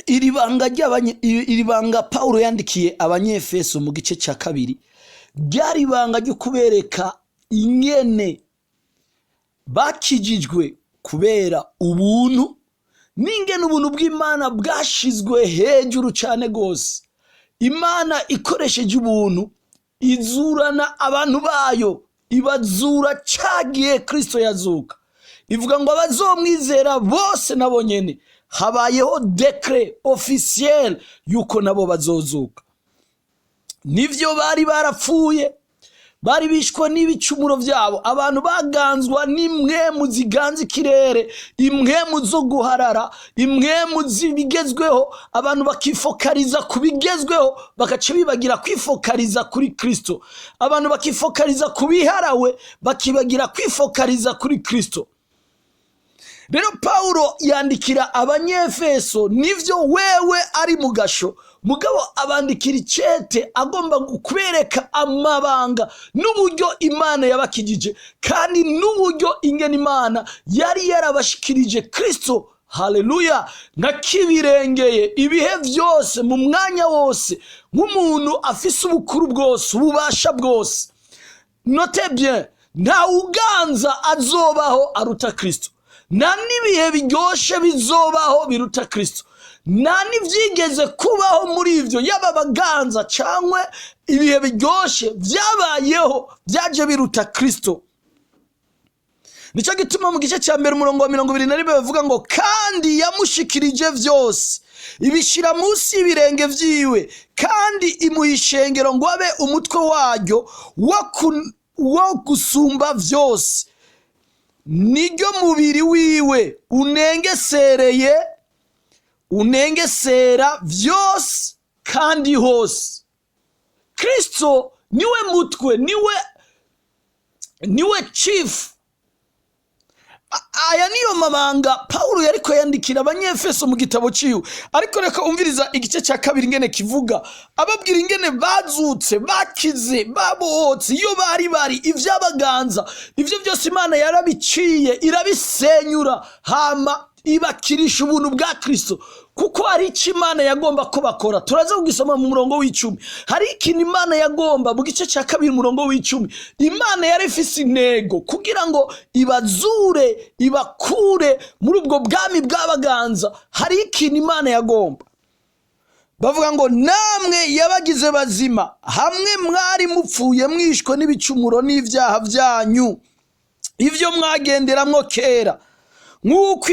iri banga Pawulo yandikiye Abanyefeso mu gice cya kabiri ryari ibanga ryo kubereka ingene bakijijwe kubera ubuntu, n'ingene ubuntu bw'Imana bwashizwe hejuru cyane gose. Imana ikoresheje ubuntu izurana abantu bayo, ibazura cagiye Kristo yazuka. Ivuga ngo abazomwizera bose nabo nyene habayeho decret officiel yuko nabo bazozuka. Nivyo bari barapfuye, bari bishwe n'ibicumuro vyabo, abantu baganzwa n'imwemu ziganza ikirere, imwemu zo guharara, imwemu zibigezweho, abantu bakifokariza kubigezweho bagaca bibagira kwifokariza kuri Kristo. Abantu bakifokariza kubiharawe bakibagira kwifokariza kuri Kristo. Rero Pawulo yandikira Abanyefeso, nivyo wewe ari mu gasho, mugabo abandikira icete agomba kubereka amabanga n'uburyo Imana yabakijije, kandi n'uburyo ingene Imana yari yarabashikirije Kristo. Haleluya! Nka kibirengeye ibihe vyose mu mwanya wose, nk'umuntu afise ubukuru bwose, ububasha bwose. Note bien, nta uganza azobaho aruta Kristo, nta n'ibihe biryoshe bizobaho biruta Kristo, nta n'ivyigeze kubaho muri ivyo yaba baganza cankwe ibihe biryoshe vyabayeho vyaje biruta Kristo. Nico gituma mu gice cya mbere umurongo wa 21 bavuga ngo kandi yamushikirije vyose ibishira munsi y'ibirenge vyiwe, kandi imuha ishengero ngo abe umutwe waryo wo gusumba vyose, niryo mubiri wiwe unengesera vyose kandi hose. Kristo niwe mutwe, niwe chief. Aya niyo mabanga Pawulo yariko yandikira Abanyefeso mu gitabo ciwe. Ariko reka umviriza igice cya kabiri ingene kivuga, ababwira ingene bazutse, bakize, babohotse, iyo bari ivyabaganza, ivyo byose Imana yarabiciye irabisenyura, hama ibakirisha ubuntu bwa Kristo. Kuko hari icyo Imana yagomba ko bakora, turaza kugisoma mu murongo w'10. Hari ikintu Imana yagomba mu gice cya kabiri murongo w'10. Imana yari ifise intego kugira ngo ibazure, ibakure muri ubwo bwami bw'abaganza. Hari ikintu Imana yagomba. Bavuga ngo namwe yabagize bazima, hamwe mwari mupfuye mwishwe n'ibicumuro n'ivyaha vyanyu, ivyo mwagenderamwo kera, nk'uko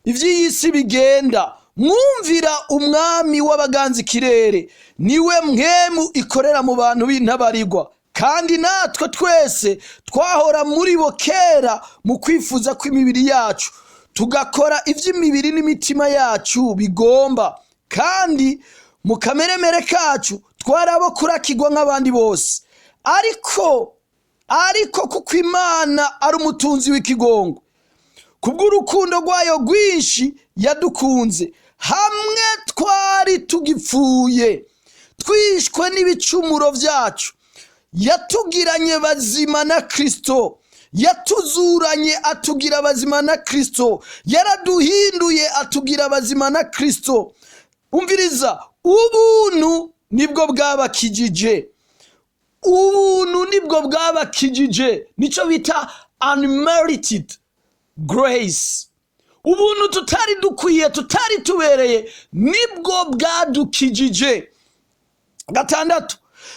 ivy'isi bigenda, mwumvira umwami w'abaganza ikirere, niwe mwemu ikorera mu bantu b'intabarigwa. Kandi natwe twese twahora muri bo kera mu kwifuza kw'imibiri yacu, tugakora ivy'imibiri n'imitima yacu bigomba, kandi mu kameremere kacu twarabo kurakirwa nk'abandi bose. Ariko kuko Imana ari umutunzi w'ikigongo, kubw'urukundo rwayo rwinshi yadukunze, hamwe twari tugipfuye twishwe n'ibicumuro vyacu, yatugiranye bazima na Kristo, yatuzuranye atugira bazima na Kristo, yaraduhinduye atugira bazima na Kristo. Umviriza, ubuntu nibwo bwabakijije, ubuntu nibwo bwabakijije, nico bita unmerited grace. Ubuntu tutari dukwiye, tutari tubereye, nibwo bwadukijije. 6,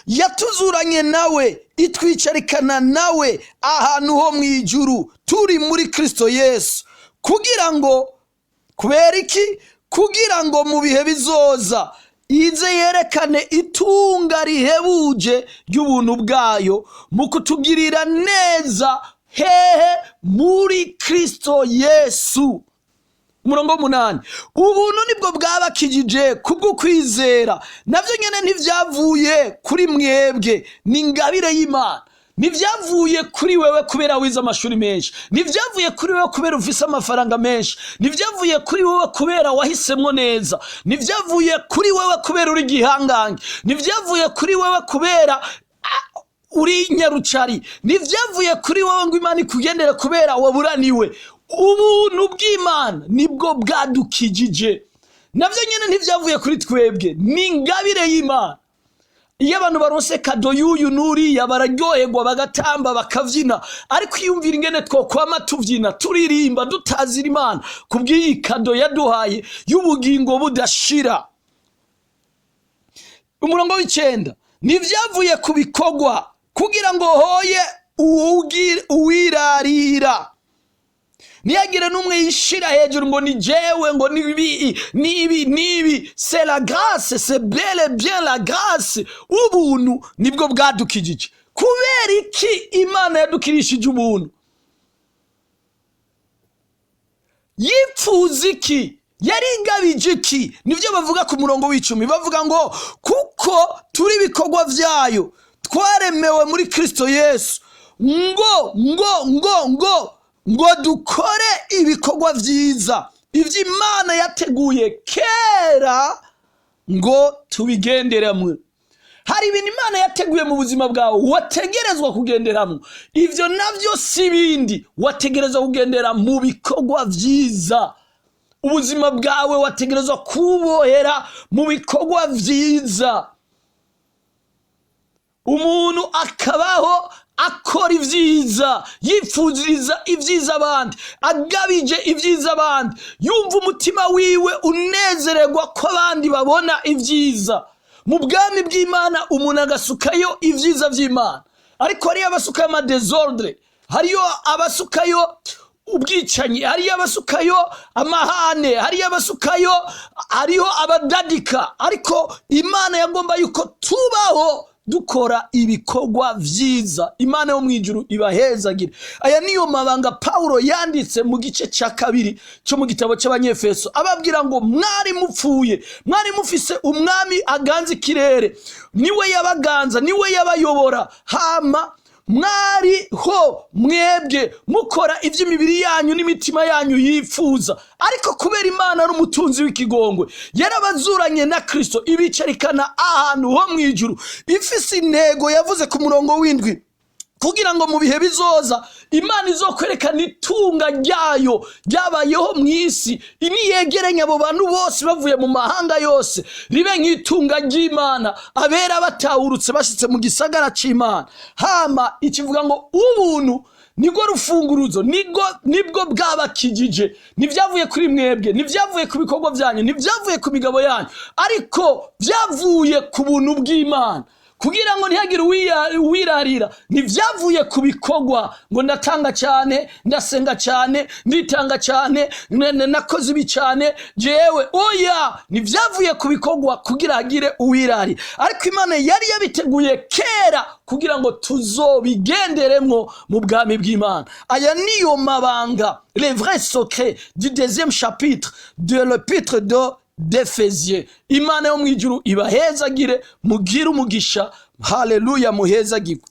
yatuzuranye nawe, itwicarikana nawe ahantu ho mwijuru, turi muri Kristo Yesu, kugira ngo, kubera iki? Kugira ngo mu bihe bizoza ize yerekane itunga rihebuje ry'ubuntu bwayo mu kutugirira neza hehe muri Kristo Yesu. Umurongo 8, ubuntu nibwo bwabakijije kubwo kwizera, navyo nyene ntivyavuye kuri mwebwe, ni ingabire y'Imana. Ntivyavuye kuri wewe kubera wize amashuri menshi, ntivyavuye kuri wewe kubera ufise amafaranga menshi, ntivyavuye kuri wewe kubera wahisemwo neza, ntivyavuye kuri wewe kubera uri gihangange, ntivyavuye kuri wewe kubera uri nyarucari, ntivyavuye kuri wewe ngo Imana ikugendere kubera waburaniwe. Ubuntu bw'Imana nibwo bwadukijije, navyo nyene ntivyavuye kuri twebwe, ni ingabire y'Imana. Iyo abantu baronse kado y'uyu n'uriya bararyoherwa bagatamba bakavyina, ariko iyumvira ingene twokwama tuvyina turirimba dutazira Imana kubw'iyi kado yaduhaye y'ubugingo budashira. Umurongo w'9, nivyavuye ku bikorwa kugira ngo hoye uwirarira, ntiyagire n'umwe yishira hejuru ngo ni jewe, ngo nibi. C'est la grâce, c'est bel et bien la grâce. Ubuntu nibwo bwadukijije. Kubera iki Imana yadukirishije ubuntu? Yipfuza iki? Yari ingabije iki? Nivyo bavuga ku murongo w'10, bavuga ngo kuko turi ibikorwa vyayo, twaremewe muri Kristo Yesu ngo dukore ibikorwa vyiza ivyo Imana yateguye kera ngo tubigenderamwe. Hari ibintu Imana yateguye mu buzima bwawe wategerezwa kugenderamwe, ivyo navyo si bindi, wategerezwa kugendera mu bikorwa vyiza. Ubuzima bwawe wategerezwa kubohera mu bikorwa vyiza. Umuntu akabaho akora ivyiza, yipfuziriza ivyiza abandi, agabije ivyiza abandi, yumva umutima wiwe unezererwa ko abandi babona ivyiza. Mu bwami bw'Imana umuntu agasukayo ivyiza vy'Imana, ariko hariyo abasukayo amadesordre, hariyo abasukayo ubwicanyi, hariyo abasukayo amahane, hariyo abasukayo, hariyo abadadika. Ariko Imana yagomba yuko tubaho dukora ibikorwa vyiza. Imana yo mwijuru ibahezagire. Aya niyo mabanga Paulo yanditse mu gice ca 2 cyo mu gitabo c'Abanyefeso, ababwira ngo mwari mupfuye, mwari mufise umwami aganza ikirere, niwe yabaganza, niwe yabayobora, hama mwari ho mwebwe mukora ivy'imibiri yanyu n'imitima yanyu yifuza. Ariko kubera Imana ari umutunzi w'ikigongwe, yarabazuranye na Kristo ibicarikana ahantu ho mwijuru, ifise intego yavuze ku murongo w'7, kugira ngo mu bihe bizoza Imana izokwerekana itunga ryayo ryabayeho mw'isi, niyegeranya abo bantu bose bavuye mu mahanga yose, ribe nk'itunga ry'Imana, abera batahurutse bashitse mu gisagara c'Imana. Hama ikivuga ngo ubuntu nibwo rufunguruzo, nibwo bwabakijije. Nivyavuye kuri mwebwe, nivyavuye ku bikorwa vyanyu, nivyavuye ku migabo yanyu, ariko vyavuye ku buntu bw'Imana, kugira ngo ntihagire uwirarira. Ntivyavuye ku bikorwa ngo ndatanga cyane, ndasenga cyane, nditanga cyane, nakoze ibi cyane jewe. Oya, ntivyavuye ku bikorwa kugira hagire uwirarira, ariko Imana yari yabiteguye kera kugira ngo tuzobigenderemwo mu bwami bw'Imana. Aya niyo mabanga, les vrais secrets du 2e chapitre de l'épître d'Éphésiens. Imana yo mwijuru ibahezagire, mugire umugisha. Haleluya, muhezagirwe.